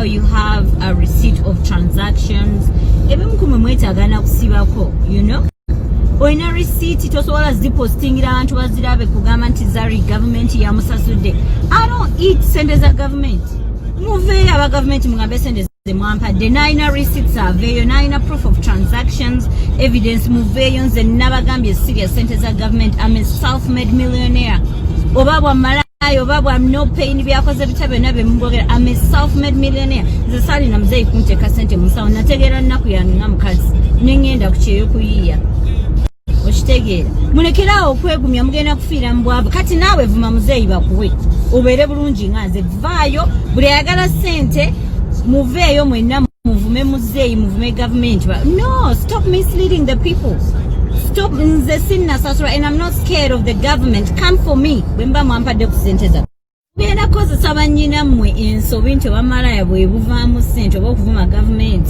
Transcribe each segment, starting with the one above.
file, you have a receipt of transactions. Ebe mkume mwetagana kusibako, you know? Oina receipt tosobola zipostingira abantu bazirabe kugamba nti Zari government ya musasude. I don't eat sente za government. Move aba government mugambe sente mwampa de naina receipts aveyo naina proof of transactions evidence muveyo nze nabagambye serious sente za government. I'm a self-made millionaire. Obabwa malayo obabwa no pain byakoze bitabe nabe mbogera. I'm a self-made millionaire. Nze sali na mzee kunteka sente musawo nategera nnaku yanunga mukazi nengenda kucheyo kuyiya. Ochitegera mulekera okwegumya mugenda kufiira mbwavu kati nawe vuma muzeyi bakuwe obere bulungi nganze vayo buli ayagala sente muveyo mwenna muvume muzeyi muvume government. No, stop misleading the people. Stop nze sinna sasura, and I'm not scared of the government. Come for me bwemba mwampadde ku sente za genda kozesa abanyina mmwe ensobi nti wamalaya bwe buvaamu sente oba okuvuma government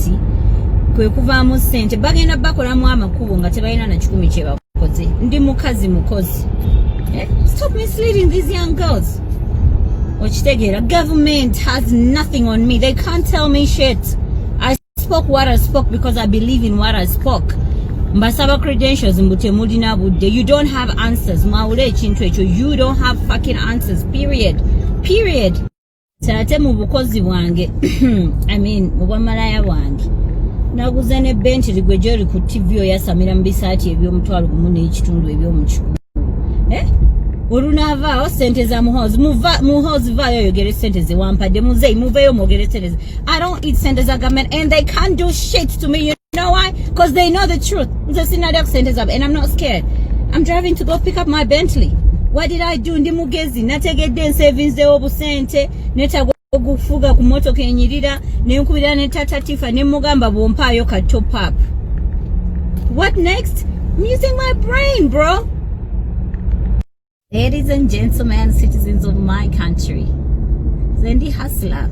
kwe kuvaamu sente bagenda bakolamu amakubo nga tebalina na kikumi kye bakoze. Ndi mukazi mukozi. Stop misleading these young girls. Ochitegera government has nothing on me. They can't tell me shit. I spoke what I spoke because I believe in what I spoke. Mbasaba credentials mbute mulina budde. You don't have answers. Maule chintu echo. You don't have fucking answers. Period. Period. Tate mu bukozi bwange. I mean, mubwamalaya bwange. Naguze ne bench ligwejeri ku TV ya Samira Mbisati ebyo mutwalo kumune ekitundu ebyo mukiku. Olunava sente za muhozi vayo yogere sente ze wampadde muzeyi muveyo mogere sente. I don't eat sente za government and they can't do shit to me. You know why? Because they know the truth. Nze sinadya sente za and I'm not scared. I'm driving to go pick up my Bentley. What did I do? Ndi mugezi nategedde savings de obusente neta okufuga ku motoka enyirira ne nkubira ne tata Tifa ne mugamba bompayo ka top up. What next? I'm using my brain, bro. Ladies and gentlemen, citizens of my country, Zendi hustler.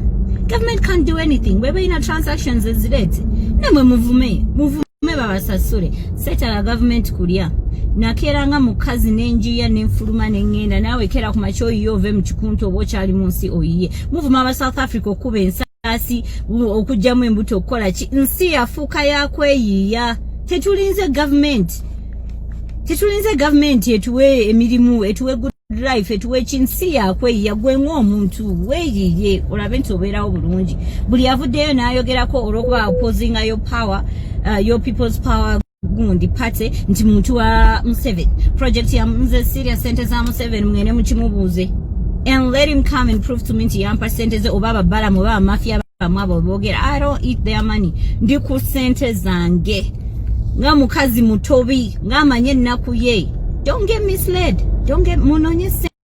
Government can't do anything. We're in transactions as it. Namwe muvume babasasule. Seta la government kulia. Nakera nga mukazi nenjiya nenfuluma nengenda nawe kera kumacho yove mchikunto bochali munsi oyiye. Muvuma aba South Africa okuba ensasi okujjamu embuto okola ki nsi yafuka yakweyiya. Tetulinze government etuwe emirimu etuwe good life etuwe chinsi yakwe yagwenwa omuntu weyiye olabe nti obeerawo bulungi. Buli avuddeyo n'ayogerako olwokuba opposing your power, your people's power gundi pate nti muntu wa Museveni project ya mze serious sente za Museveni mwene mukimubuuze and let him come and prove to me nti yampa sente ze obaba bala mu baba mafia bamwabo bogera. I don't eat their money. Ndi ku sente zange nga mukazi mutobi nga manye naku ye. Don't get misled. Don't get munonye